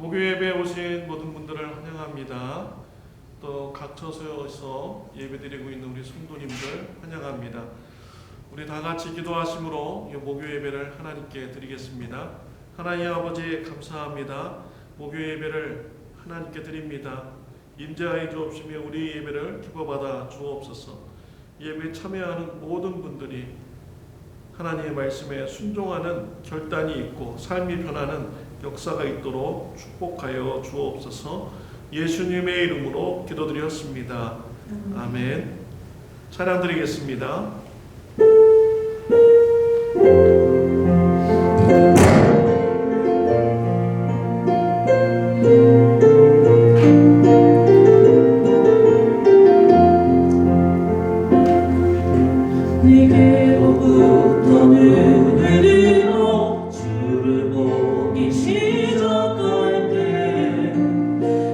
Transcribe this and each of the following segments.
목요 예배에 오신 모든 분들을 환영합니다. 또 각 처소에서 예배드리고 있는 우리 성도님들 환영합니다. 우리 다 같이 기도하심으로 이 목요 예배를 하나님께 드리겠습니다. 하나님 아버지 감사합니다. 목요 예배를 하나님께 드립니다. 인자하여 주옵시며 우리 예배를 기뻐받아 주옵소서. 예배에 참여하는 모든 분들이 하나님의 말씀에 순종하는 결단이 있고 삶이 변하는 역사가 있도록 축복하여 주옵소서. 예수님의 이름으로 기도드렸습니다. 아멘. 찬양 드리겠습니다. 내게로부터 눈을 들어 주를 보기 시작할 때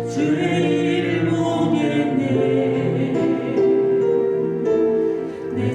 주의 일을 보겠네. 내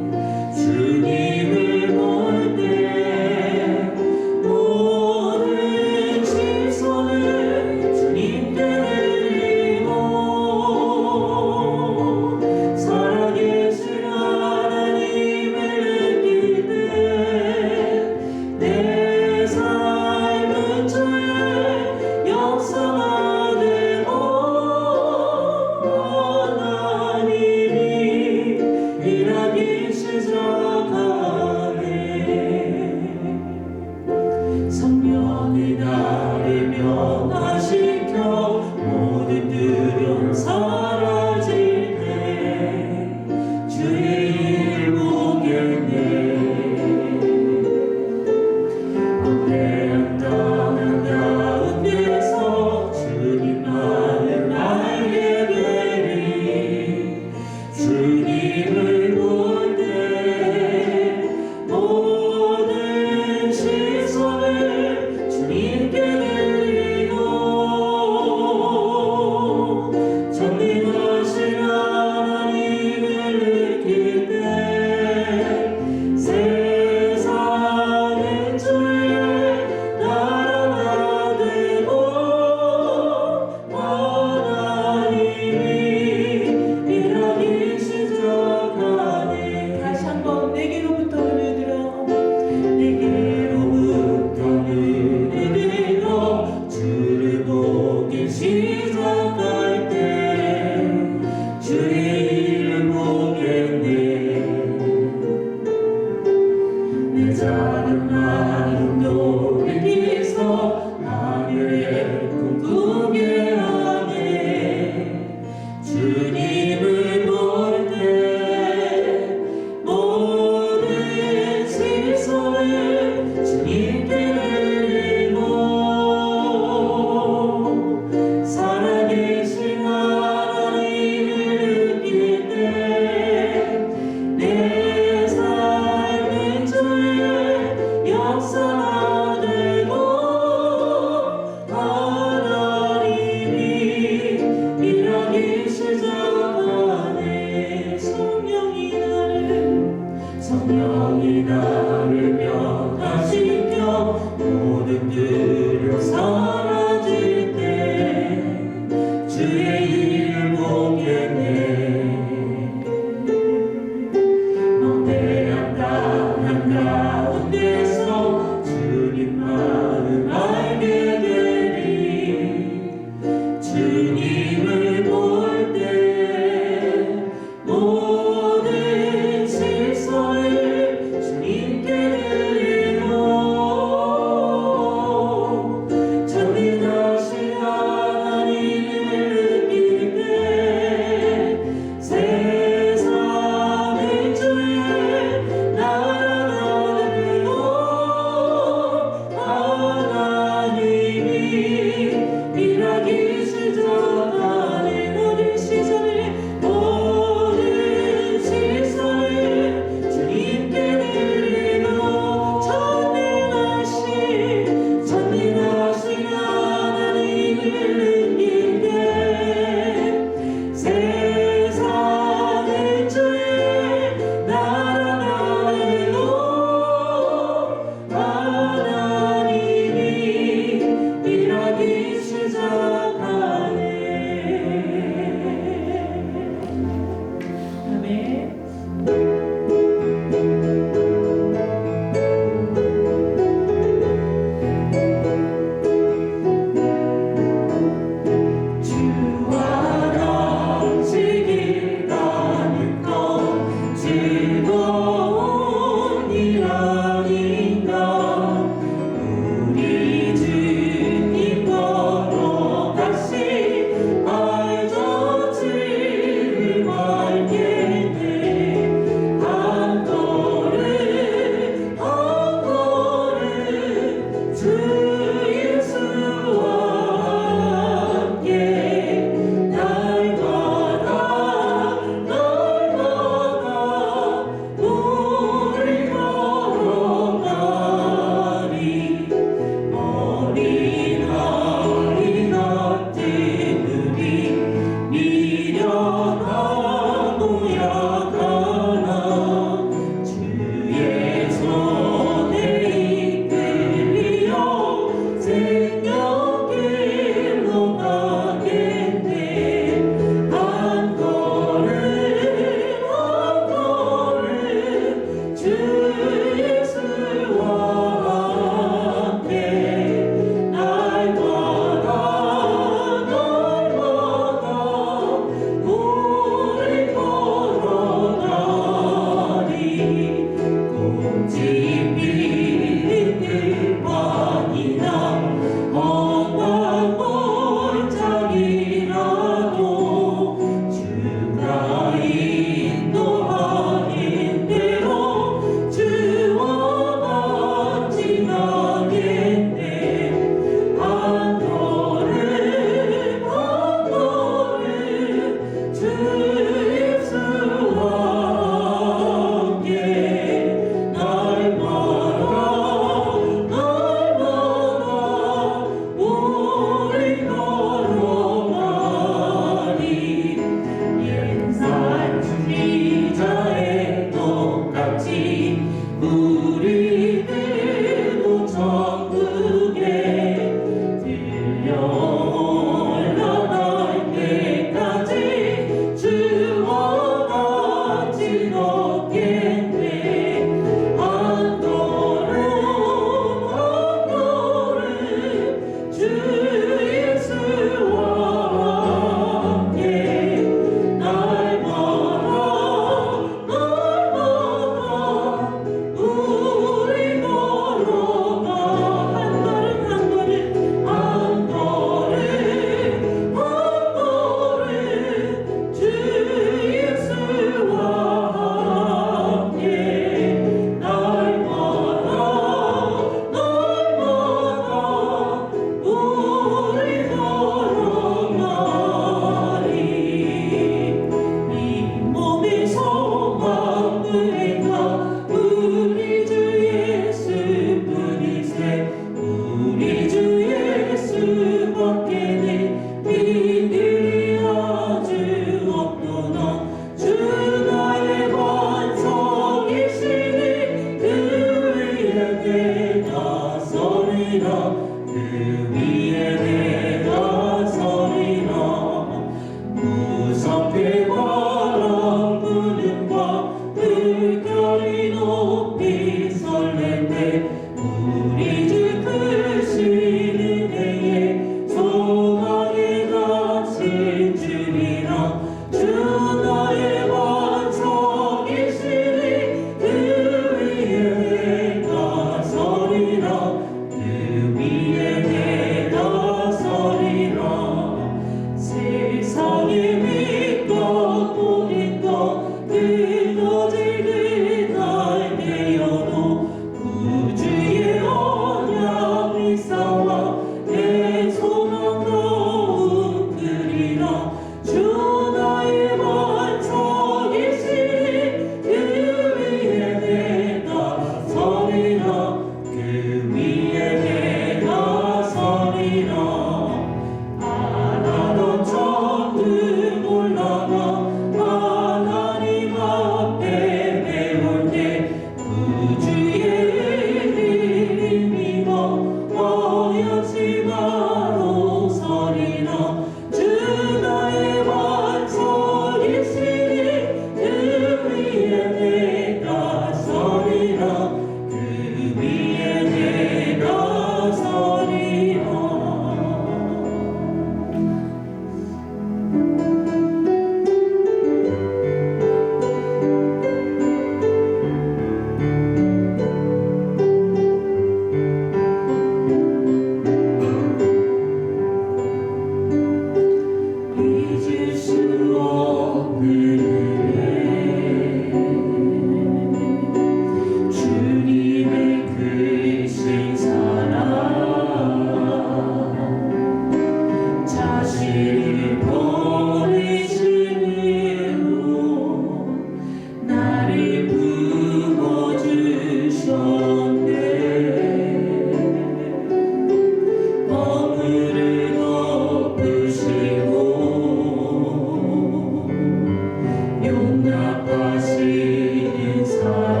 용납하시는 사랑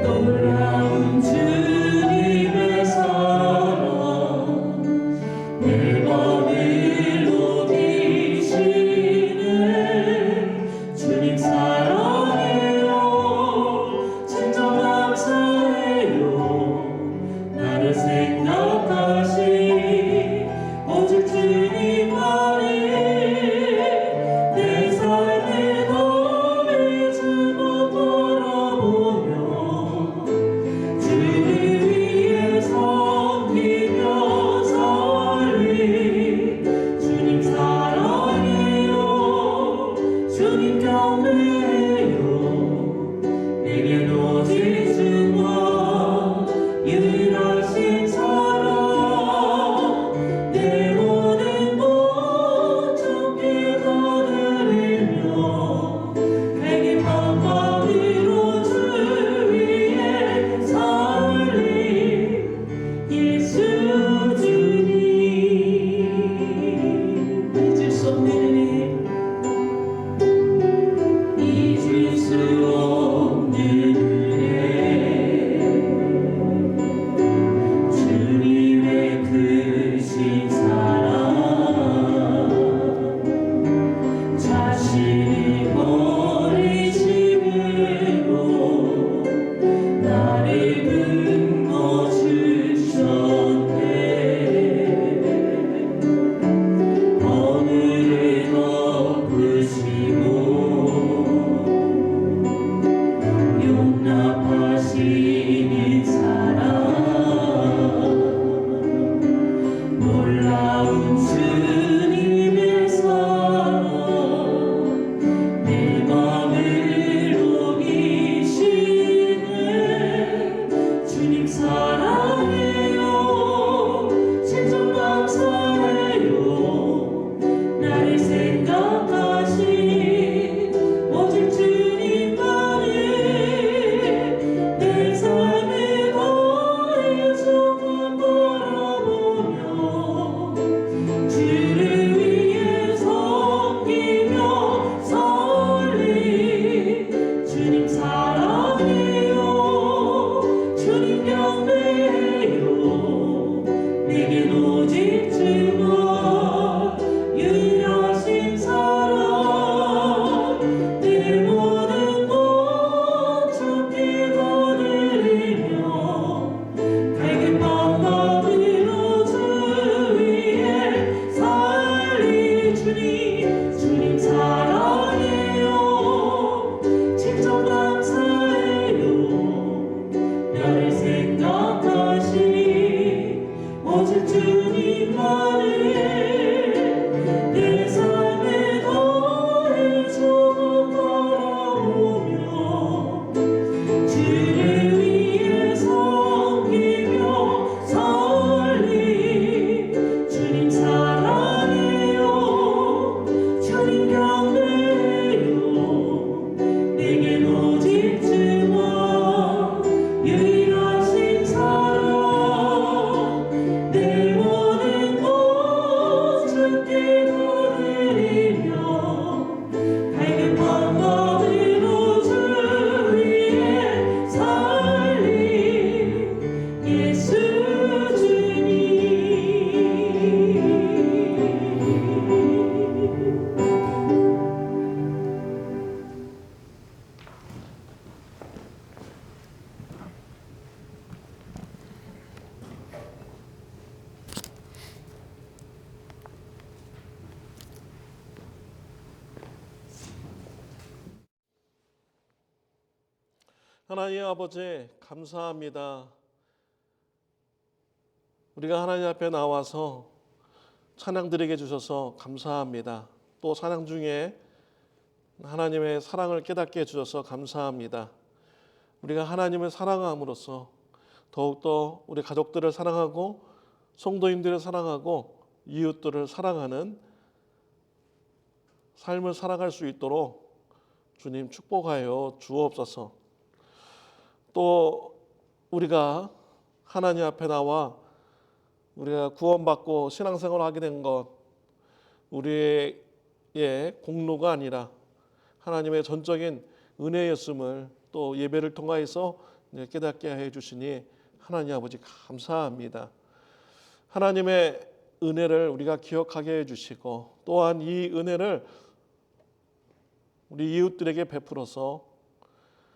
놀라운 주님의 사랑 내 맘을 녹이시네 주님 사랑해요 진정 감사해요 나를 생각하시 오직 주님만이 내 삶의 너를 주고 바라보며 주를 위해 섬기며 살리 주님 사랑해요 주님 경배해요 내겐 오직 주와 유일하신 사랑 내 모든 것 주께 거두리며 내게 밤밤으로 주 위에 살리 예수 주님 잊을 수 없는 잊을 수 없는 은혜 주님의 크신 사랑 자신을 버리심으로 나를 불러주셨네 허물을 덮으시고 용납하시는 사랑 놀라운 주님의 사랑 내 맘을 녹이시네 주님 사랑해요 진정 감사해요 나를 생각하시 오직 주님만이 내 삶을 다해 조금 바라보며 주를 위해 섬기며 살리 주님 사랑해요 주님 경배해요 내겐 오직 주와 유일하신 사랑 내 모든 것 주께 거두리며 밝은 밤밤으로 주 위에 살리 주님 사랑해요 진정 감사해요 나를 생각하시 오직 주님만을 내 삶에 다해 조금 바라보며 주를 위해 섬기며 살리 주님 사랑해요 주님 경배해요 내겐 오직 주와 유일하신 사랑 내 모든 것 주께 거두리며 밝은 밤밤으로 주 위에 살리 예수 주님 하나님 아버지 감사합니다. 우리가 하나님 앞에 나와서 찬양 드리게 해주셔서 감사합니다. 또 찬양 중에 하나님의 사랑을 깨닫게 해주셔서 감사합니다. 우리가 하나님을 사랑함으로써 더욱더 우리 가족들을 사랑하고 성도님들을 사랑하고 이웃들을 사랑하는 삶을 살아갈 수 있도록 주님 축복하여 주옵소서. 또 우리가 하나님 앞에 나와 우리가 구원받고 신앙생활을 하게 된 것, 우리의 공로가 아니라 하나님의 전적인 은혜였음을 또 예배를 통하여서 깨닫게 해 주시니 하나님 아버지 감사합니다. 하나님의 은혜를 우리가 기억하게 해 주시고 또한 이 은혜를 우리 이웃들에게 베풀어서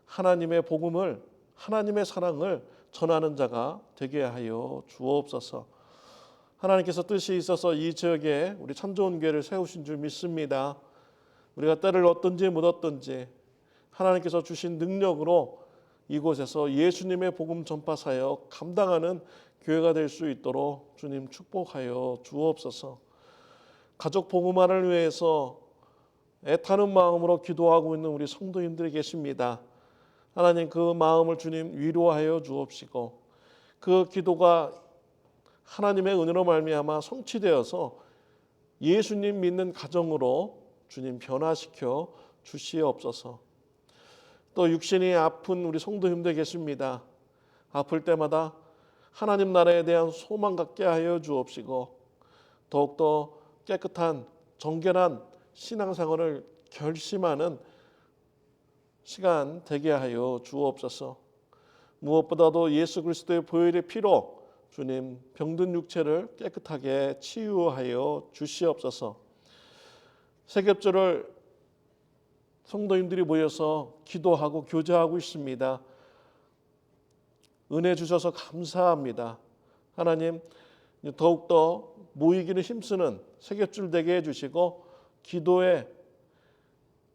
하나님의 복음을, 하나님의 사랑을 전하는 자가 되게 하여 주옵소서. 하나님께서 뜻이 있어서 이 지역에 우리 참 좋은 교회를 세우신 줄 믿습니다. 우리가 때를 얻든지 못 얻든지 하나님께서 주신 능력으로 이곳에서 예수님의 복음 전파 사역 감당하는 교회가 될 수 있도록 주님 축복하여 주옵소서. 가족 복음화를 위해서 애타는 마음으로 기도하고 있는 우리 성도님들이 계십니다. 하나님 그 마음을 주님 위로하여 주옵시고 그 기도가 하나님의 은혜로 말미암아 성취되어서 예수님 믿는 가정으로 주님 변화시켜 주시옵소서. 또 육신이 아픈 우리 성도님들 계십니다. 아플 때마다 하나님 나라에 대한 소망 갖게 하여 주옵시고 더욱더 깨끗한 정결한 신앙생활을 결심하는 시간 되게 하여 주옵소서. 무엇보다도 예수 그리스도의 보혈의 피로 주님 병든 육체를 깨끗하게 치유하여 주시옵소서. 세겹절을 성도님들이 모여서 기도하고 교제하고 있습니다. 은혜 주셔서 감사합니다. 하나님 더욱더 모이기를 힘쓰는 세겹절 되게 해주시고 기도에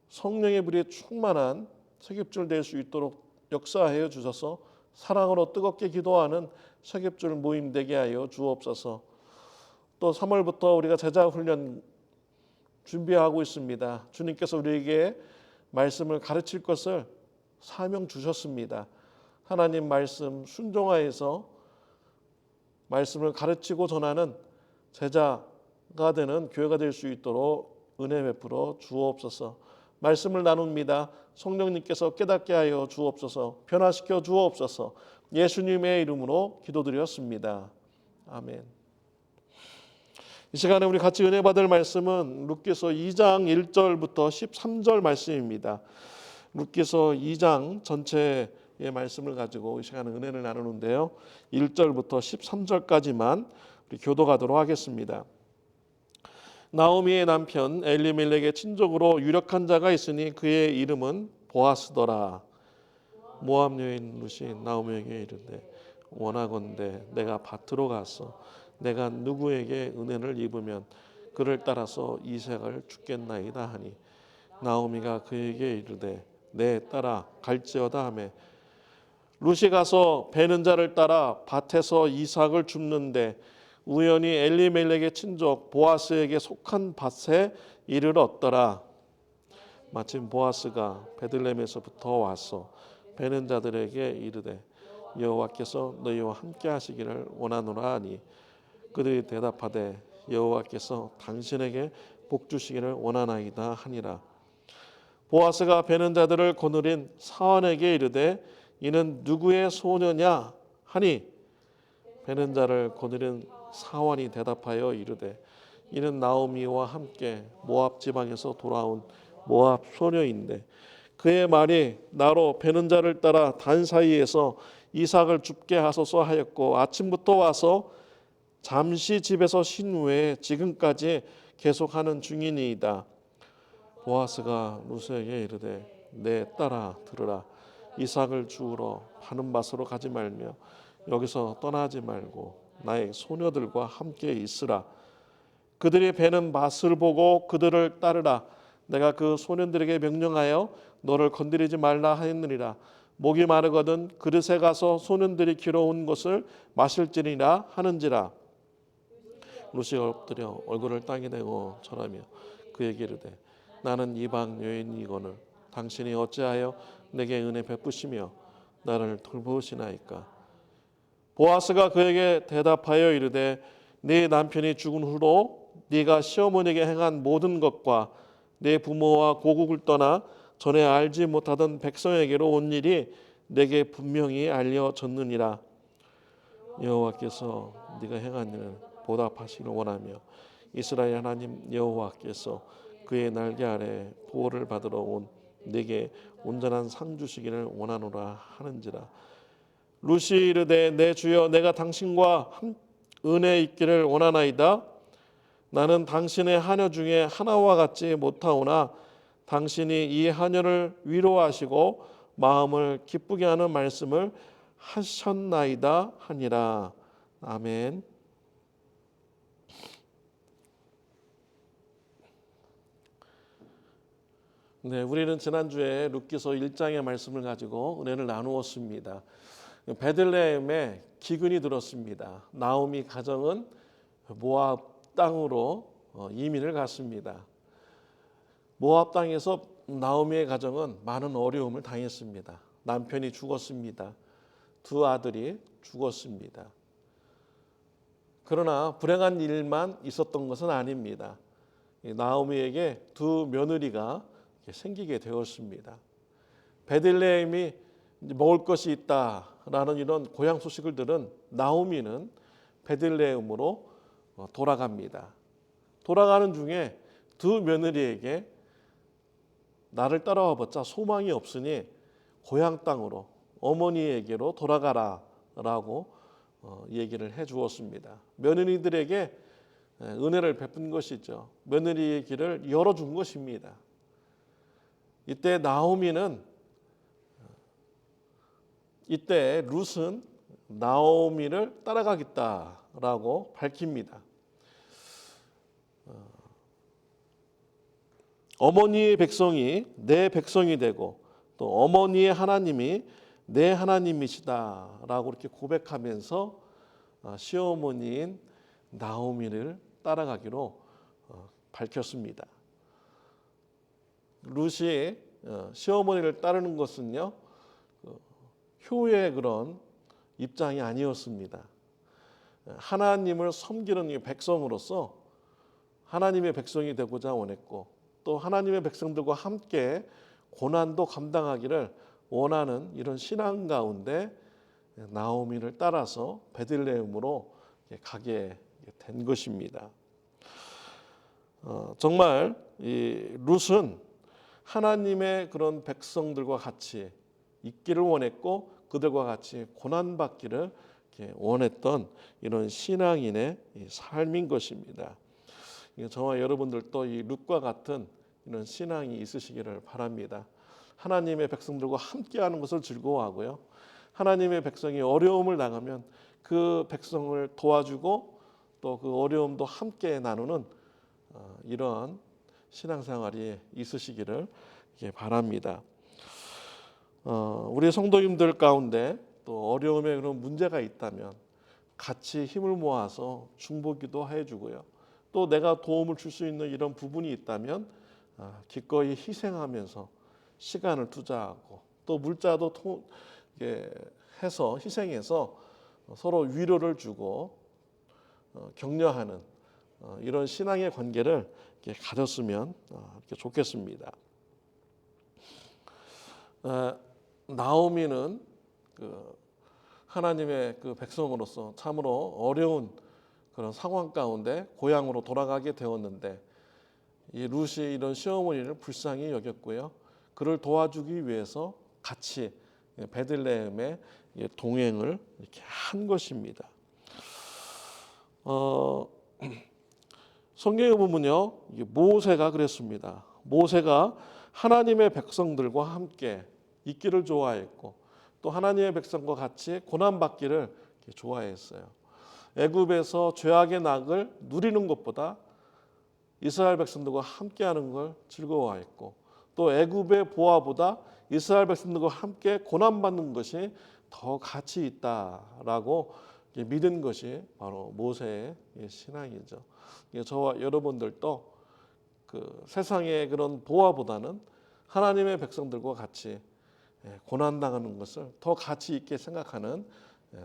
성령의 불에 충만한 세겹절 될 수 있도록 역사하여 주셔서 사랑으로 뜨겁게 기도하는 세겹절 모임 되게 하여 주옵소서. 또 3월부터 우리가 제자 훈련 준비하고 있습니다. 주님께서 우리에게 말씀을 가르칠 것을 사명 주셨습니다. 하나님 말씀 순종하여서 말씀을 가르치고 전하는 제자가 되는 교회가 될 수 있도록 은혜 베풀어 주옵소서. 말씀을 나눕니다. 성령님께서 깨닫게 하여 주옵소서. 변화시켜 주옵소서. 예수님의 이름으로 기도드렸습니다. 아멘. 이 시간에 우리 같이 은혜 받을 말씀은 룻기서 2장 1절부터 13절 말씀입니다. 룻기서 2장 전체의 말씀을 가지고 이 시간에 은혜를 나누는데요. 1절부터 13절까지만 우리 교도하도록 하겠습니다. 나오미의 남편 엘리멜렉의 친족으로 유력한 자가 있으니 그의 이름은 보아스더라. 모압 여인 룻이 나오미에게 이르되 원하건대 내가 밭으로 가서 내가 누구에게 은혜를 입으면 그를 따라서 이삭을 주겠나이다 하니 나오미가 그에게 이르되 내 따라 갈지어다 하매 룻이 가서 베는 자를 따라 밭에서 이삭을 줍는데 우연히 엘리멜렉의 친족 보아스에게 속한 밭에 이를 얻더라. 마침 보아스가 베들레헴에서부터 와서 베는 자들에게 이르되 여호와께서 너희와 함께 하시기를 원하노라 하니 그들이 대답하되 여호와께서 당신에게 복 주시기를 원하나이다 하니라. 보아스가 베는 자들을 거느린 사환에게 이르되 이는 누구의 소녀냐 하니 베는 자를 거느린 사환이 대답하여 이르되 이는 나오미와 함께 모압 지방에서 돌아온 모압 소녀인데 그의 말이 나로 베는 자를 따라 단 사이에서 이삭을 줍게 하소서 하였고 아침부터 와서 잠시 집에서 쉰 후에 지금까지 계속하는 중이니이다. 보아스가 룻에게 이르되 내 딸아 들으라. 이삭을 주우러 파는 밭으로 가지 말며 여기서 떠나지 말고 나의 소녀들과 함께 있으라. 그들이 베는 밭을 보고 그들을 따르라. 내가 그 소년들에게 명령하여 너를 건드리지 말라 하였느니라. 목이 마르거든 그릇에 가서 소년들이 길어온 것을 마실지니라 하는지라. 룻이 엎드려 얼굴을 땅에 대고 절하며 그에게 이르되 나는 이방 여인이거늘 당신이 어찌하여 내게 은혜 베푸시며 나를 돌보시나이까. 보아스가 그에게 대답하여 이르되 네 남편이 죽은 후로 네가 시어머니에게 행한 모든 것과 네 부모와 고국을 떠나 전에 알지 못하던 백성에게로 온 일이 내게 분명히 알려졌느니라. 여호와께서 네가 행한 일을 보답하시기를 원하며 이스라엘 하나님 여호와께서 그의 날개 아래 보호를 받으러 온 내게 온전한 상 주시기를 원하노라 하는지라. 루시 이르되 내 주여 내가 당신과 은혜 있기를 원하나이다. 나는 당신의 하녀 중에 하나와 같지 못하오나 당신이 이 하녀를 위로하시고 마음을 기쁘게 하는 말씀을 하셨나이다 하니라. 아멘. 네, 우리는 지난주에 룻기서 1장의 말씀을 가지고 은혜를 나누었습니다. 베들레헴에 기근이 들었습니다. 나오미 가정은 모압 땅으로 이민을 갔습니다. 모압 땅에서 나오미의 가정은 많은 어려움을 당했습니다. 남편이 죽었습니다. 두 아들이 죽었습니다. 그러나 불행한 일만 있었던 것은 아닙니다. 나오미에게 두 며느리가 생기게 되었습니다. 베들레헴이 먹을 것이 있다라는 이런 고향 소식을 들은 나오미는 베들레헴으로 돌아갑니다. 돌아가는 중에 두 며느리에게 나를 따라와봤자 소망이 없으니 고향 땅으로 어머니에게로 돌아가라라고 얘기를 해주었습니다. 며느리들에게 은혜를 베푼 것이죠. 며느리의 길을 열어준 것입니다. 이때 룻은 나오미를 따라가겠다라고 밝힙니다. 어머니의 백성이 내 백성이 되고 또 어머니의 하나님이 내 하나님이시다라고 이렇게 고백하면서 시어머니인 나오미를 따라가기로 밝혔습니다. 룻이 시어머니를 따르는 것은요, 효의 그런 입장이 아니었습니다. 하나님을 섬기는 백성으로서 하나님의 백성이 되고자 원했고 또 하나님의 백성들과 함께 고난도 감당하기를 원하는 이런 신앙 가운데 나오미를 따라서 베들레헴으로 가게 된 것입니다. 정말 이 룻은 하나님의 그런 백성들과 같이 있기를 원했고 그들과 같이 고난받기를 원했던 이런 신앙인의 삶인 것입니다. 저와 여러분들도 이 룻과 같은 이런 신앙이 있으시기를 바랍니다. 하나님의 백성들과 함께하는 것을 즐거워하고요. 하나님의 백성이 어려움을 당하면 그 백성을 도와주고 또 그 어려움도 함께 나누는 이런 신앙생활이 있으시기를 바랍니다. 우리 성도님들 가운데 또 어려움에 그런 문제가 있다면 같이 힘을 모아서 중보기도 해주고요. 또 내가 도움을 줄 수 있는 이런 부분이 있다면 기꺼이 희생하면서 시간을 투자하고 또 물자도 해서 희생해서 서로 위로를 주고 격려하는 이런 신앙의 관계를 가졌으면 이렇게 좋겠습니다. 나오미는 하나님의 그 백성으로서 참으로 어려운 그런 상황 가운데 고향으로 돌아가게 되었는데 이 룻이 이런 시어머니를 불쌍히 여겼고요. 그를 도와주기 위해서 같이 베들레헴에 동행을 이렇게 한 것입니다. 성경에 보면요, 모세가 그랬습니다. 모세가 하나님의 백성들과 함께 있기를 좋아했고 또 하나님의 백성과 같이 고난받기를 좋아했어요. 애굽에서 죄악의 낙을 누리는 것보다 이스라엘 백성들과 함께하는 걸 즐거워했고 또 애굽의 보화보다 이스라엘 백성들과 함께 고난받는 것이 더 가치 있다라고 믿은 것이 바로 모세의 신앙이죠. 저와 여러분들도 그 세상의 그런 보화보다는 하나님의 백성들과 같이 고난당하는 것을 더 가치 있게 생각하는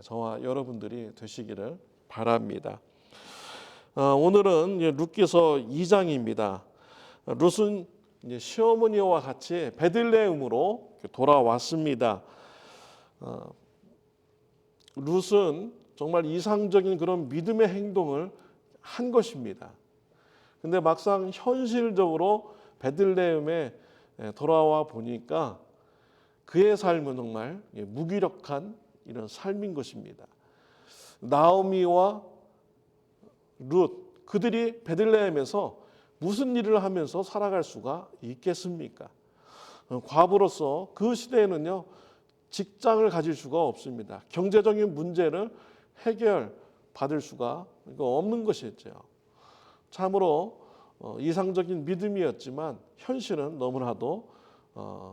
저와 여러분들이 되시기를 바랍니다. 오늘은 룻기서 2장입니다. 룻은 시어머니와 같이 베들레헴으로 돌아왔습니다. 룻은 정말 이상적인 그런 믿음의 행동을 한 것입니다. 근데 막상 현실적으로 베들레헴에 돌아와 보니까 그의 삶은 정말 무기력한 이런 삶인 것입니다. 나오미와 룻, 그들이 베들레헴에서 무슨 일을 하면서 살아갈 수가 있겠습니까? 과부로서 그 시대에는요, 직장을 가질 수가 없습니다. 경제적인 문제를 해결받을 수가 없는 것이었죠. 참으로 이상적인 믿음이었지만 현실은 너무나도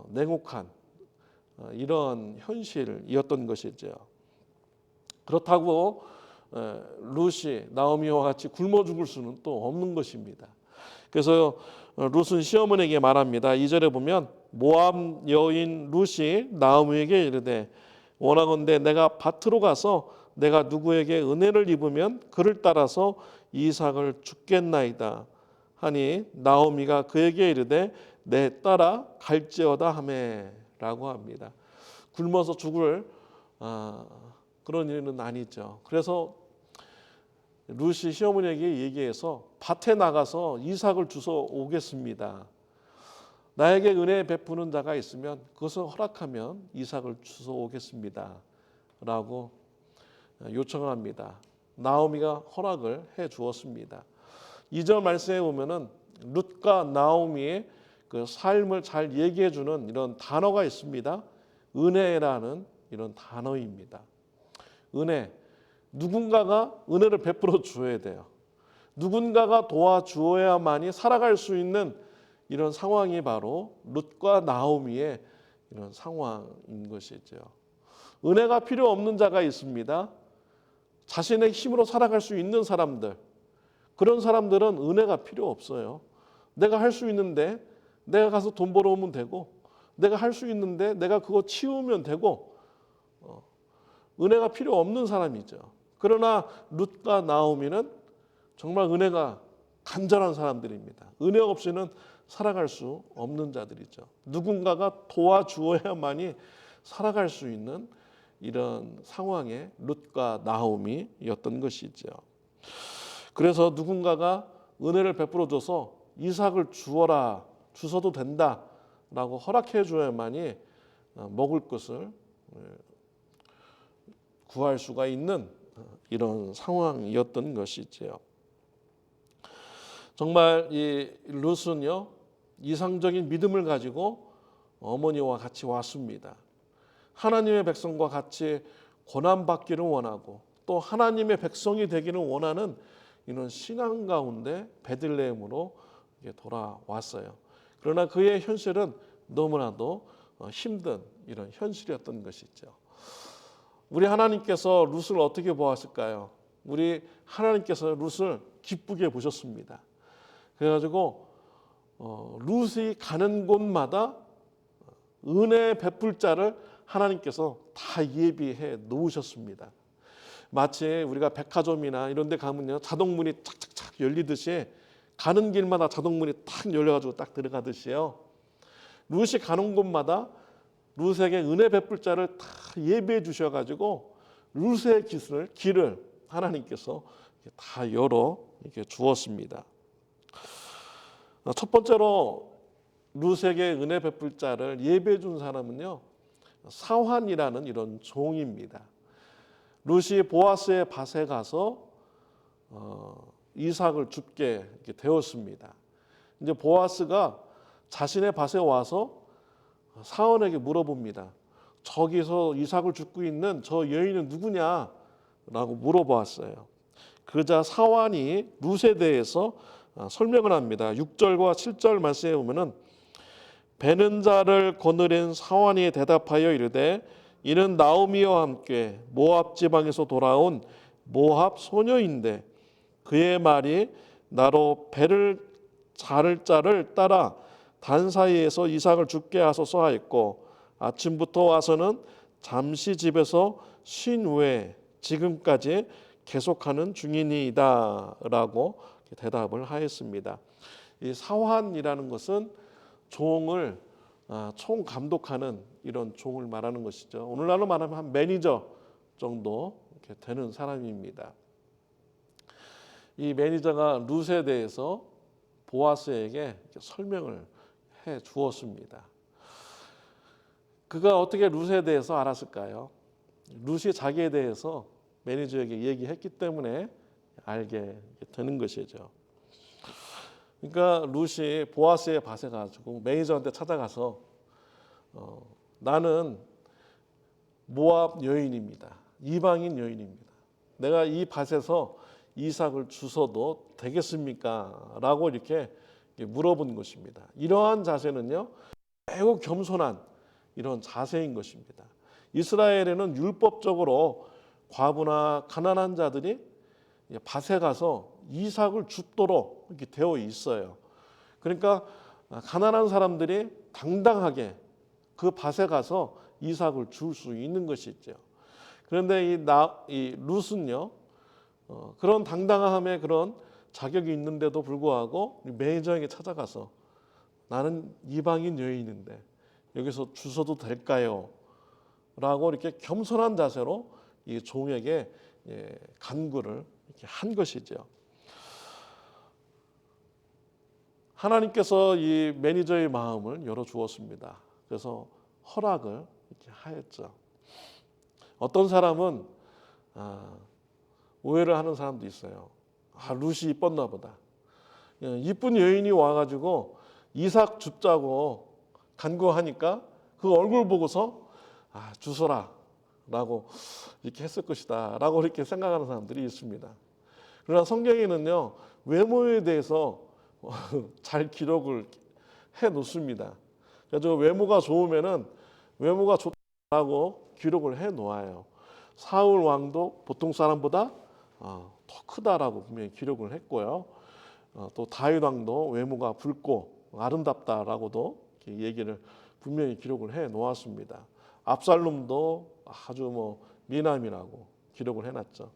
냉혹한 이런 현실이었던 것이죠. 그렇다고 룻이 나오미와 같이 굶어 죽을 수는 또 없는 것입니다. 그래서 룻은 시어머니에게 말합니다. 2절에 보면 모압 여인 룻이 나오미에게 이르되 원하건대 내가 밭으로 가서 내가 누구에게 은혜를 입으면 그를 따라서 이삭을 죽겠나이다 하니 나오미가 그에게 이르되 내 따라 갈지어다 하매라고 합니다. 굶어서 죽을 그런 일은 아니죠. 그래서 룻이 시어머니에게 얘기해서 밭에 나가서 이삭을 주워 오겠습니다. 나에게 은혜 베푸는 자가 있으면 그것을 허락하면 이삭을 주워 오겠습니다 라고 요청합니다. 나오미가 허락을 해 주었습니다. 2절 말씀에 보면은 룻과 나오미의 그 삶을 잘 얘기해 주는 이런 단어가 있습니다. 은혜라는 이런 단어입니다. 은혜, 누군가가 은혜를 베풀어 주어야 돼요. 누군가가 도와주어야만이 살아갈 수 있는 이런 상황이 바로 룻과 나오미의 이런 상황인 것이죠. 은혜가 필요 없는 자가 있습니다. 자신의 힘으로 살아갈 수 있는 사람들, 그런 사람들은 은혜가 필요 없어요. 내가 할 수 있는데 내가 가서 돈 벌어오면 되고, 내가 할 수 있는데 내가 그거 치우면 되고, 은혜가 필요 없는 사람이죠. 그러나 룻과 나오미는 정말 은혜가 간절한 사람들입니다. 은혜 없이는 살아갈 수 없는 자들이죠. 누군가가 도와주어야만이 살아갈 수 있는 이런 상황의 룻과 나오미였던 것이죠. 그래서 누군가가 은혜를 베풀어 줘서 이삭을 주어라, 주셔도 된다라고 허락해 줘야만이 먹을 것을 구할 수가 있는 이런 상황이었던 것이지요. 정말 이 룻은요, 이상적인 믿음을 가지고 어머니와 같이 왔습니다. 하나님의 백성과 같이 고난받기를 원하고 또 하나님의 백성이 되기를 원하는 이런 신앙 가운데 베들레헴으로 돌아왔어요. 그러나 그의 현실은 너무나도 힘든 이런 현실이었던 것이죠. 우리 하나님께서 룻을 어떻게 보았을까요? 우리 하나님께서 룻을 기쁘게 보셨습니다. 그래가지고 룻이 가는 곳마다 은혜 베풀 자를 하나님께서 다 예비해 놓으셨습니다. 마치 우리가 백화점이나 이런 데 가면요, 자동문이 착착착 열리듯이 가는 길마다 자동문이 탁 열려가지고 딱 들어가듯이요, 룻이 가는 곳마다 룻에게 은혜 베풀 자를 다 예비해 주셔가지고 룻의 길을 하나님께서 다 열어 이렇게 주었습니다. 첫 번째로 룻에게 은혜 베풀 자를 예비해 준 사람은요, 사환이라는 이런 종입니다. 룻이 보아스의 밭에 가서 이삭을 줍게 되었습니다. 이제 보아스가 자신의 밭에 와서 사원에게 물어봅니다. 저기서 이삭을 줍고 있는 저 여인은 누구냐라고 물어보았어요. 그러자 사환이 룻에 대해서 설명을 합니다. 6절과 7절 말씀에 보면은 베는 자를 거느린 사환이 대답하여 이르되 이는 나오미와 함께 모압 지방에서 돌아온 모압 소녀인데 그의 말이 나로 배를 자를 자를 따라 단 사이에서 이삭을 죽게 하소서 하였고 아침부터 와서는 잠시 집에서 쉰 후에 지금까지 계속하는 중이니이다라고 대답을 하였습니다. 이 사환이라는 것은 종을 총감독하는 이런 종을 말하는 것이죠. 오늘날로 말하면 한 매니저 정도 이렇게 되는 사람입니다. 이 매니저가 룻에 대해서 보아스에게 설명을 해 주었습니다. 그가 어떻게 룻에 대해서 알았을까요? 룻이 자기에 대해서 매니저에게 얘기했기 때문에 알게 되는 것이죠. 그러니까 룻이 보아스의 밭에 가지고 매니저한테 찾아가서 나는 모압 여인입니다. 이방인 여인입니다. 내가 이 밭에서 이삭을 주워도 되겠습니까? 라고 이렇게 물어본 것입니다. 이러한 자세는요, 매우 겸손한 이런 자세인 것입니다. 이스라엘에는 율법적으로 과부나 가난한 자들이 밭에 가서 이삭을 줍도록 이렇게 되어 있어요. 그러니까 가난한 사람들이 당당하게 그 밭에 가서 이삭을 줄 수 있는 것이죠. 그런데 이 룻은요, 그런 당당함에 그런 자격이 있는데도 불구하고 매니저에게 찾아가서 나는 이방인 여인인데 여기서 주셔도 될까요? 라고 이렇게 겸손한 자세로 이 종에게 간구를 이렇게 한 것이죠. 하나님께서 이 매니저의 마음을 열어 주었습니다. 그래서 허락을 이렇게 하였죠. 어떤 사람은 오해를 하는 사람도 있어요. 룻이 이뻤나 보다. 이쁜 여인이 와가지고 이삭 줍자고 간구하니까 그 얼굴 보고서 주소라 라고 이렇게 했을 것이다 라고 이렇게 생각하는 사람들이 있습니다. 그러나 성경에는요, 외모에 대해서 잘 기록을 해 놓습니다. 그래서 외모가 좋으면은 외모가 좋다고 기록을 해 놓아요. 사울 왕도 보통 사람보다 더 크다라고 분명히 기록을 했고요. 또 다윗 왕도 외모가 붉고 아름답다라고도 얘기를 분명히 기록을 해 놓았습니다. 압살롬도 아주 미남이라고 기록을 해놨죠.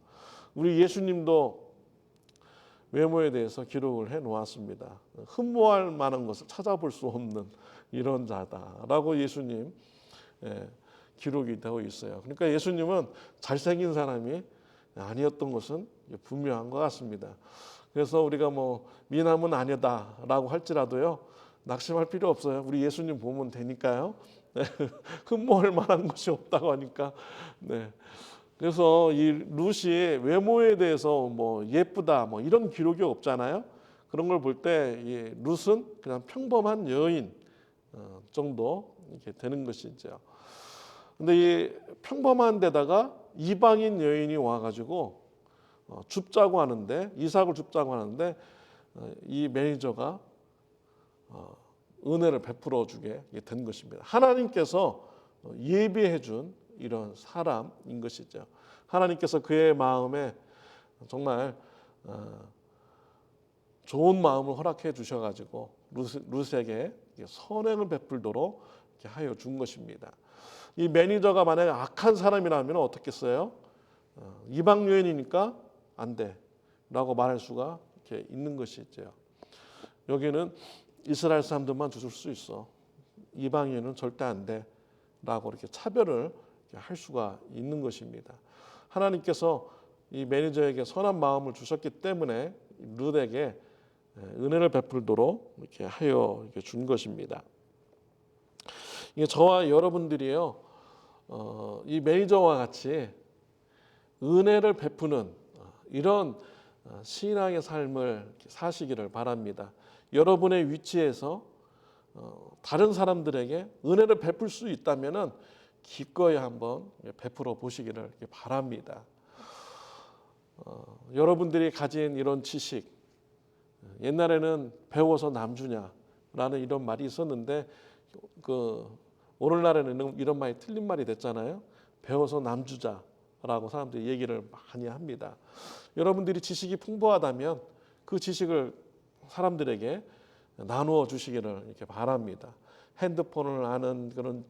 우리 예수님도 외모에 대해서 기록을 해 놓았습니다. 흠모할 만한 것을 찾아볼 수 없는 이런 자다라고 예수님 기록이 되어 있어요. 그러니까 예수님은 잘생긴 사람이 아니었던 것은 분명한 것 같습니다. 그래서 우리가 미남은 아니다라고 할지라도요, 낙심할 필요 없어요. 우리 예수님 보면 되니까요. 흠모할 만한 것이 없다고 하니까. 네. 그래서 이 룻이 외모에 대해서 예쁘다 이런 기록이 없잖아요. 그런 걸 볼 때 이 룻은 그냥 평범한 여인 정도 이렇게 되는 것이죠. 근데 이 평범한 데다가 이방인 여인이 와가지고 줍자고 하는데, 이삭을 줍자고 하는데 이 매니저가 은혜를 베풀어 주게 된 것입니다. 하나님께서 예비해 준 이런 사람인 것이죠. 하나님께서 그의 마음에 정말 좋은 마음을 허락해 주셔가지고 룻에게 선행을 베풀도록 이렇게 하여 준 것입니다. 이 매니저가 만약에 악한 사람이라면 어떻겠어요? 이방 여인이니까 안 돼라고 말할 수가 이렇게 있는 것이죠. 여기는 이스라엘 사람들만 주실 수 있어. 이방 여인은 절대 안 돼라고 이렇게 차별을 할 수가 있는 것입니다. 하나님께서 이 매니저에게 선한 마음을 주셨기 때문에 룻에게 은혜를 베풀도록 이렇게 하여 이렇게 준 것입니다. 이게 저와 여러분들이요, 이 매니저와 같이 은혜를 베푸는 이런 신앙의 삶을 사시기를 바랍니다. 여러분의 위치에서 다른 사람들에게 은혜를 베풀 수 있다면은 기꺼이 한번 베풀어 보시기를 바랍니다. 여러분들이 가진 이런 지식, 옛날에는 배워서 남주냐라는 이런 말이 있었는데 오늘날에는 이런 말이 틀린 말이 됐잖아요. 배워서 남주자라고 사람들이 얘기를 많이 합니다. 여러분들이 지식이 풍부하다면 그 지식을 사람들에게 나누어 주시기를 이렇게 바랍니다. 핸드폰을 아는 그런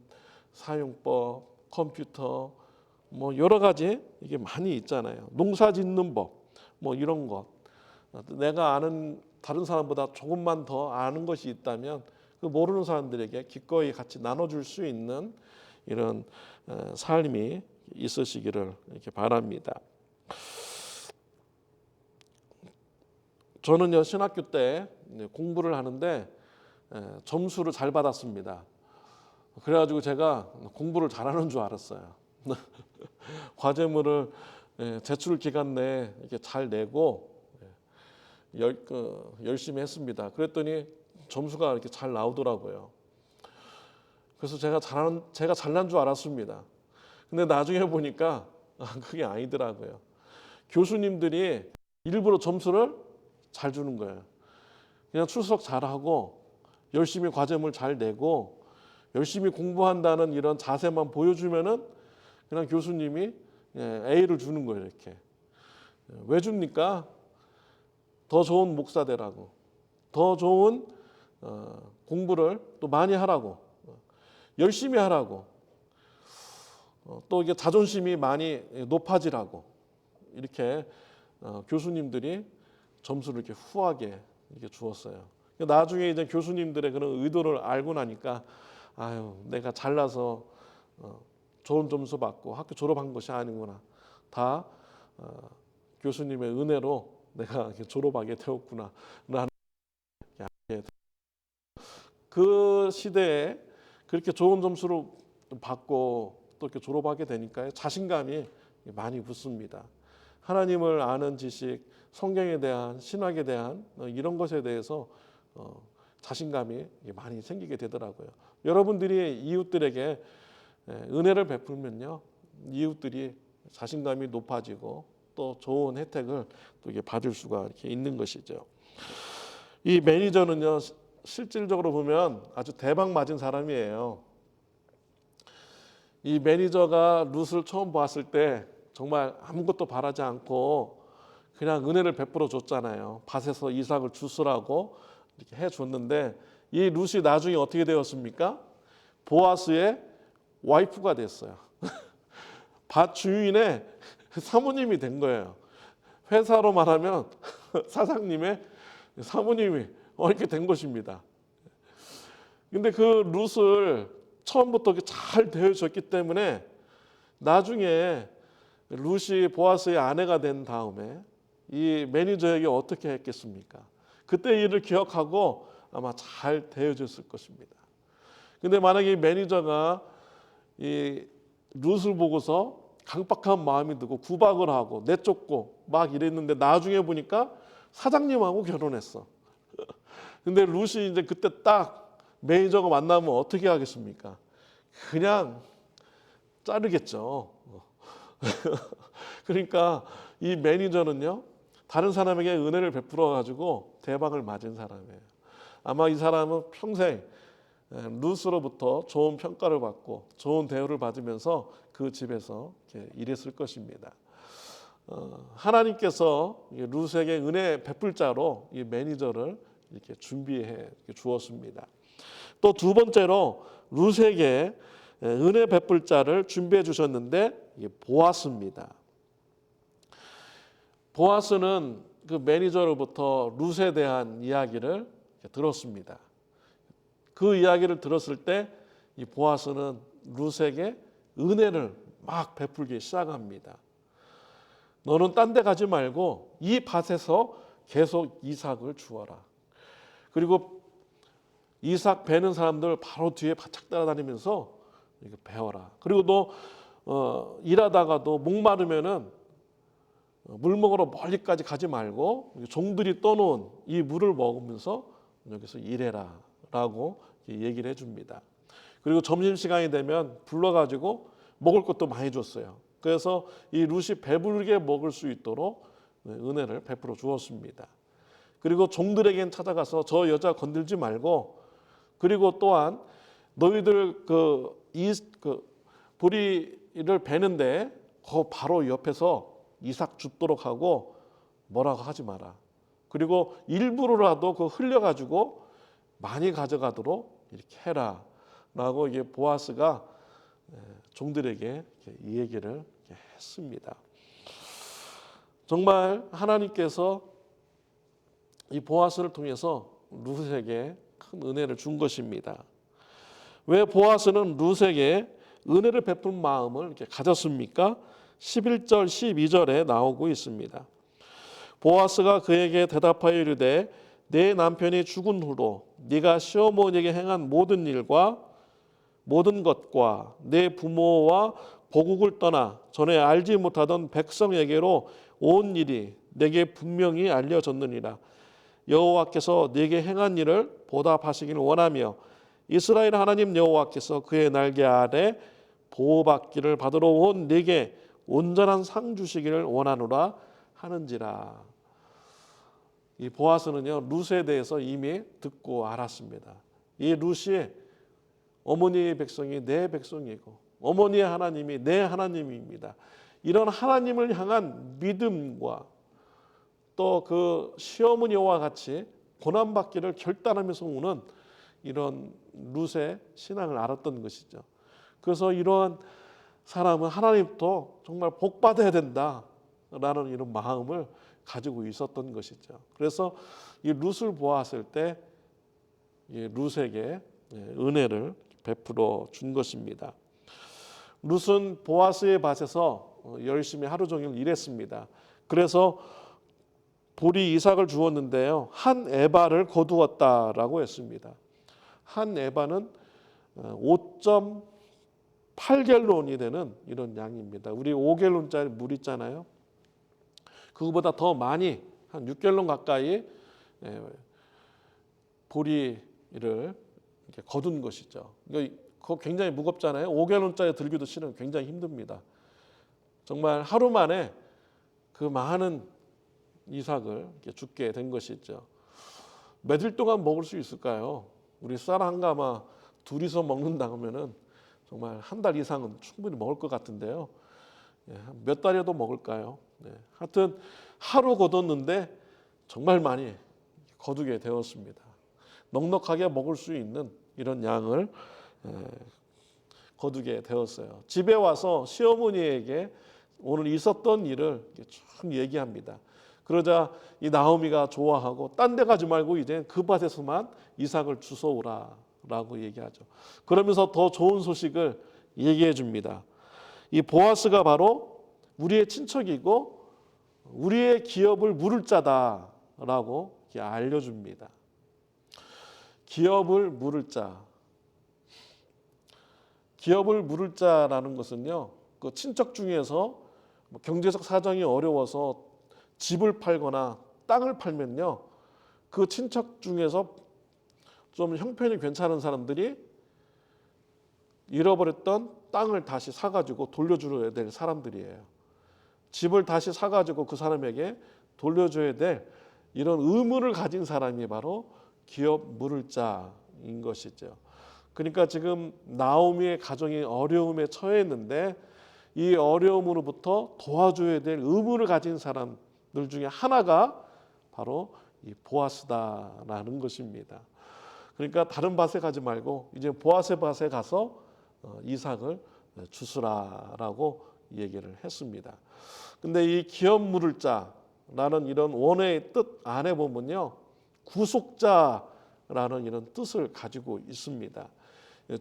사용법, 컴퓨터, 여러 가지 이게 많이 있잖아요. 농사 짓는 법, 이런 것. 내가 아는 다른 사람보다 조금만 더 아는 것이 있다면 그 모르는 사람들에게 기꺼이 같이 나눠줄 수 있는 이런 삶이 있으시기를 이렇게 바랍니다. 저는요, 신학교 때 공부를 하는데 점수를 잘 받았습니다. 그래가지고 제가 공부를 잘하는 줄 알았어요. 과제물을 제출 기간 내에 이렇게 잘 내고 열심히 했습니다. 그랬더니 점수가 이렇게 잘 나오더라고요. 그래서 제가 잘난 줄 알았습니다. 근데 나중에 보니까 그게 아니더라고요. 교수님들이 일부러 점수를 잘 주는 거예요. 그냥 출석 잘하고 열심히 과제물 잘 내고 열심히 공부한다는 이런 자세만 보여주면은 그냥 교수님이 A를 주는 거예요. 이렇게. 왜 줍니까? 더 좋은 목사 되라고, 더 좋은 공부를 또 많이 하라고, 열심히 하라고, 또 이게 자존심이 많이 높아지라고 이렇게 교수님들이 점수를 이렇게 후하게 이렇게 주었어요. 나중에 이제 교수님들의 그런 의도를 알고 나니까 아유, 내가 잘나서 좋은 점수 받고 학교 졸업한 것이 아니구나. 다 교수님의 은혜로 내가 이렇게 졸업하게 되었구나. 라는 그 시대에 그렇게 좋은 점수를 받고 또 이렇게 졸업하게 되니까 자신감이 많이 붙습니다. 하나님을 아는 지식, 성경에 대한, 신학에 대한 이런 것에 대해서 자신감이 많이 생기게 되더라고요. 여러분들이 이웃들에게 은혜를 베풀면요, 이웃들이 자신감이 높아지고 또 좋은 혜택을 또 이게 받을 수가 이렇게 있는 것이죠. 이 매니저는요, 실질적으로 보면 아주 대박 맞은 사람이에요. 이 매니저가 룻을 처음 봤을 때 정말 아무것도 바라지 않고 그냥 은혜를 베풀어 줬잖아요. 밭에서 이삭을 주스라고 이렇게 해줬는데 이 룻이 나중에 어떻게 되었습니까? 보아스의 와이프가 됐어요. 밭 주인의 사모님이 된 거예요. 회사로 말하면 사장님의 사모님이 이렇게 된 것입니다. 근데 그 룻을 처음부터 잘 대해줬기 때문에 나중에 룻이 보아스의 아내가 된 다음에 이 매니저에게 어떻게 했겠습니까? 그때 일을 기억하고 아마 잘 대해줬을 것입니다. 근데 만약에 이 매니저가 이 룻을 보고서 강박한 마음이 들고 구박을 하고 내쫓고 막 이랬는데 나중에 보니까 사장님하고 결혼했어. 근데 룻이 이제 그때 딱 매니저가 만나면 어떻게 하겠습니까? 그냥 자르겠죠. 그러니까 이 매니저는요, 다른 사람에게 은혜를 베풀어 가지고 대박을 맞은 사람이에요. 아마 이 사람은 평생 룻으로부터 좋은 평가를 받고 좋은 대우를 받으면서 그 집에서 이렇게 일했을 것입니다. 하나님께서 룻에게 은혜 베풀 자로 이 매니저를 이렇게 준비해 주었습니다. 또 두 번째로 룻에게 은혜 베풀 자를 준비해 주셨는데 이게 보아스입니다. 보아스는 그 매니저로부터 룻에 대한 이야기를 들었습니다. 그 이야기를 들었을 때 이 보아스는 룻에게 은혜를 막 베풀기 시작합니다. 너는 딴 데 가지 말고 이 밭에서 계속 이삭을 주어라. 그리고 이삭 베는 사람들 바로 뒤에 바짝 따라다니면서 이거 배워라. 그리고 너 일하다가도 목마르면은 물 먹으러 멀리까지 가지 말고 종들이 떠놓은 이 물을 먹으면서 여기서 일해라라고 얘기를 해줍니다. 그리고 점심시간이 되면 불러가지고 먹을 것도 많이 줬어요. 그래서 이 룻이 배부르게 먹을 수 있도록 은혜를 베풀어 주었습니다. 그리고 종들에겐 찾아가서 저 여자 건들지 말고, 그리고 또한 너희들 보리를 베는데 그 바로 옆에서 이삭 줍도록 하고 뭐라고 하지 마라. 그리고 일부러라도 그 흘려가지고 많이 가져가도록 이렇게 해라. 라고 이게 보아스가 종들에게 이 얘기를 했습니다. 정말 하나님께서 이 보아스를 통해서 룻에게 큰 은혜를 준 것입니다. 왜 보아스는 룻에게 은혜를 베푼 마음을 이렇게 가졌습니까? 11절 12절에 나오고 있습니다. 보아스가 그에게 대답하여 이르되 내 남편이 죽은 후로 네가 시어머니에게 행한 모든 일과 모든 것과 내 부모와 보국을 떠나 전에 알지 못하던 백성에게로 온 일이 내게 분명히 알려졌느니라. 여호와께서 네게 행한 일을 보답하시기를 원하며 이스라엘 하나님 여호와께서 그의 날개 아래 보호받기를 받으러 온 네게 온전한 상 주시기를 원하노라 하는지라. 이 보아스는요, 룻에 대해서 이미 듣고 알았습니다. 이 룻이 어머니의 백성이 내 백성이고 어머니의 하나님이 내 하나님입니다. 이런 하나님을 향한 믿음과 또 그 시어머니와 같이 고난받기를 결단하면서 오는 이런 룻의 신앙을 알았던 것이죠. 그래서 이러한 사람은 하나님도 정말 복 받아야 된다라는 이런 마음을 가지고 있었던 것이죠. 그래서 이 룻을 보았을 때 룻에게 은혜를 베풀어 준 것입니다. 룻은 보아스의 밭에서 열심히 하루 종일 일했습니다. 그래서 보리 이삭을 주었는데요, 한 에바를 거두었다라고 했습니다. 한 에바는 5.8갤론이 되는 이런 양입니다. 우리 5갤론짜리 물 있잖아요. 그거보다 더 많이 한 6갤론 가까이 보리를 이렇게 거둔 것이죠. 그거 굉장히 무겁잖아요. 5갤론짜리 들기도 실은 굉장히 힘듭니다. 정말 하루 만에 그 많은 이삭을 이렇게 죽게 된 것이죠. 며칠 동안 먹을 수 있을까요? 우리 쌀 한 가마 둘이서 먹는다 하면은 정말 한 달 이상은 충분히 먹을 것 같은데요. 몇 달이라도 먹을까요? 하여튼 하루 거뒀는데 정말 많이 거두게 되었습니다. 넉넉하게 먹을 수 있는 이런 양을 거두게 되었어요. 집에 와서 시어머니에게 오늘 있었던 일을 쭉 얘기합니다. 그러자 이 나오미가 좋아하고 딴 데 가지 말고 이제 그 밭에서만 이삭을 주워오라라고 얘기하죠. 그러면서 더 좋은 소식을 얘기해 줍니다. 이 보아스가 바로 우리의 친척이고 우리의 기업을 물을 자다라고 알려줍니다. 기업을 물을 자. 기업을 물을 자라는 것은요, 그 친척 중에서 경제적 사정이 어려워서 집을 팔거나 땅을 팔면요, 그 친척 중에서 좀 형편이 괜찮은 사람들이 잃어버렸던 땅을 다시 사가지고 돌려줘야 될 사람들이에요. 집을 다시 사가지고 그 사람에게 돌려줘야 될 이런 의무를 가진 사람이 바로 기업 물을 자인 것이죠. 그러니까 지금 나오미의 가정이 어려움에 처했는데 이 어려움으로부터 도와줘야 될 의무를 가진 사람들 중에 하나가 바로 이 보아스다라는 것입니다. 그러니까 다른 밭에 가지 말고 이제 보아스의 밭에 가서 이삭을 주스라라고 얘기를 했습니다. 근데 이 기업 물을 자라는 이런 원어의 뜻 안에 보면요, 구속자라는 이런 뜻을 가지고 있습니다.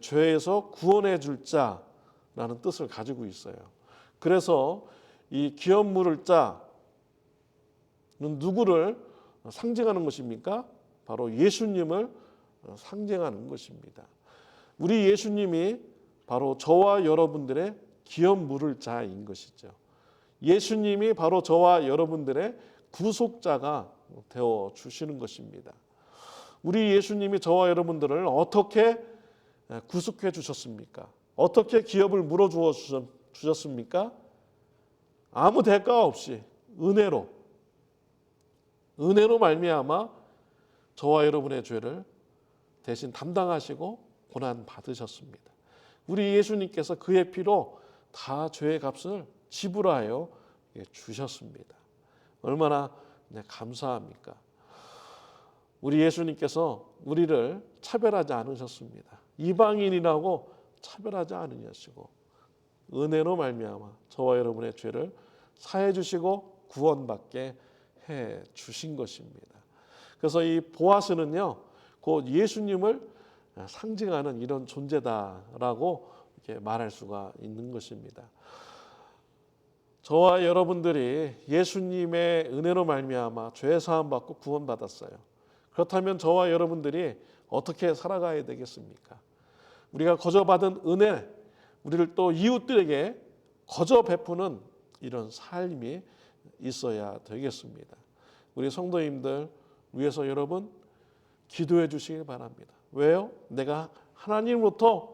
죄에서 구원해 줄 자라는 뜻을 가지고 있어요. 그래서 이 기업 물을 자는 누구를 상징하는 것입니까? 바로 예수님을 상징하는 것입니다. 우리 예수님이 바로 저와 여러분들의 기업 물을 자인 것이죠. 예수님이 바로 저와 여러분들의 구속자가 되어 주시는 것입니다. 우리 예수님이 저와 여러분들을 어떻게 구속해 주셨습니까? 어떻게 기업을 물어 주셨습니까? 아무 대가 없이 은혜로 말미암아 저와 여러분의 죄를 대신 담당하시고 고난 받으셨습니다. 우리 예수님께서 그의 피로 다 죄의 값을 지불하여 주셨습니다. 얼마나 감사합니까? 우리 예수님께서 우리를 차별하지 않으셨습니다. 이방인이라고 차별하지 않으시고 은혜로 말미암아 저와 여러분의 죄를 사해 주시고 구원받게 해 주신 것입니다. 그래서 이 보아스는요, 곧 예수님을 상징하는 이런 존재다라고 이렇게 말할 수가 있는 것입니다. 저와 여러분들이 예수님의 은혜로 말미암아 죄 사함 받고 구원받았어요. 그렇다면 저와 여러분들이 어떻게 살아가야 되겠습니까? 우리가 거저 받은 은혜, 우리를 또 이웃들에게 거저 베푸는 이런 삶이 있어야 되겠습니다. 우리 성도님들 위해서 여러분 기도해 주시길 바랍니다. 왜요? 내가 하나님으로부터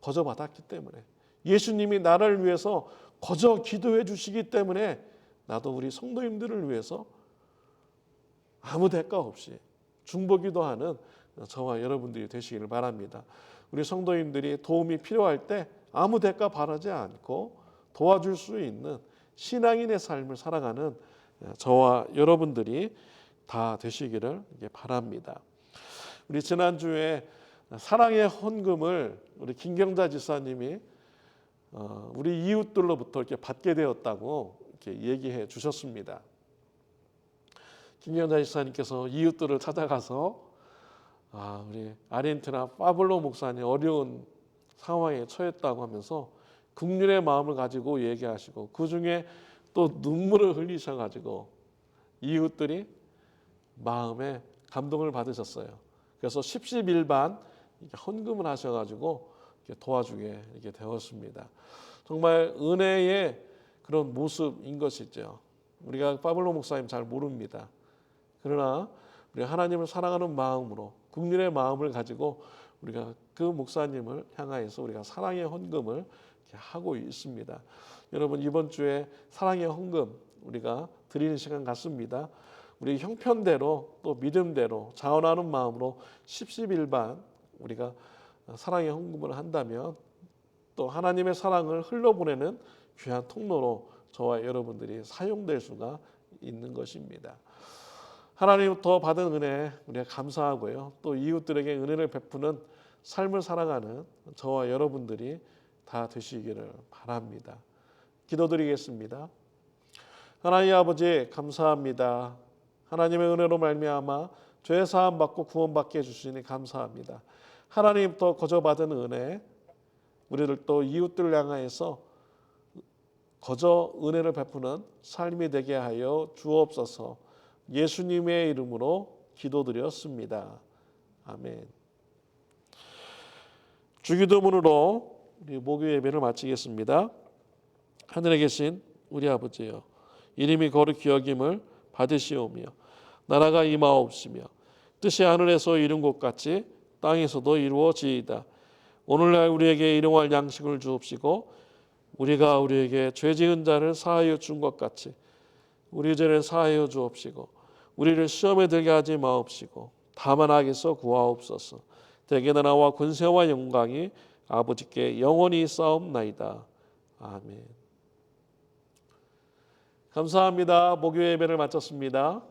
거저 받았기 때문에, 예수님이 나를 위해서 거저 기도해 주시기 때문에 나도 우리 성도님들을 위해서 아무 대가 없이 중보기도하는 저와 여러분들이 되시기를 바랍니다. 우리 성도님들이 도움이 필요할 때 아무 대가 바라지 않고 도와줄 수 있는 신앙인의 삶을 살아가는 저와 여러분들이 다 되시기를 바랍니다. 우리 지난주에 사랑의 헌금을 우리 김경자 지사님이 우리 이웃들로부터 이렇게 받게 되었다고 이렇게 얘기해 주셨습니다. 김경자 지사님께서 이웃들을 찾아가서 우리 아르헨티나 파블로 목사님 어려운 상황에 처했다고 하면서 긍휼의 마음을 가지고 얘기하시고 그 중에 또 눈물을 흘리셔가지고 이웃들이 마음에 감동을 받으셨어요. 그래서 10일반 헌금을 하셔가지고 도와주게 이렇게 되었습니다. 정말 은혜의 그런 모습인 것이죠. 우리가 파블로 목사님 잘 모릅니다. 그러나 우리 하나님을 사랑하는 마음으로 긍휼의 마음을 가지고 우리가 그 목사님을 향하여서 우리가 사랑의 헌금을 이렇게 하고 있습니다. 여러분 이번 주에 사랑의 헌금 우리가 드리는 시간 같습니다. 우리 형편대로 또 믿음대로 자원하는 마음으로 10일반 우리가 사랑의 헌금을 한다면 또 하나님의 사랑을 흘러보내는 귀한 통로로 저와 여러분들이 사용될 수가 있는 것입니다. 하나님부터 받은 은혜 우리가 감사하고요. 또 이웃들에게 은혜를 베푸는 삶을 살아가는 저와 여러분들이 다 되시기를 바랍니다. 기도드리겠습니다. 하나님 아버지 감사합니다. 하나님의 은혜로 말미암아 죄 사함 받고 구원받게 해주시니 감사합니다. 하나님부터 거저 받은 은혜 우리를 또 이웃들 향하여서 거저 은혜를 베푸는 삶이 되게 하여 주옵소서. 예수님의 이름으로 기도드렸습니다. 아멘. 주기도문으로 우리 목요 예배를 마치겠습니다. 하늘에 계신 우리 아버지여, 이름이 거룩히 여김을 받으시오며 나라가 임하옵시며 뜻이 하늘에서 이룬 것 같이 땅에서도 이루어지이다. 오늘날 우리에게 일용할 양식을 주옵시고 우리가 우리에게 죄 지은 자를 사하여 준 것 같이 우리 죄를 사하여 주옵시고 우리를 시험에 들게 하지 마옵시고 다만 악에서 구하옵소서. 대개 나라와 권세와 영광이 아버지께 영원히 있사옵나이다. 아멘. 감사합니다. 목요 예배를 마쳤습니다.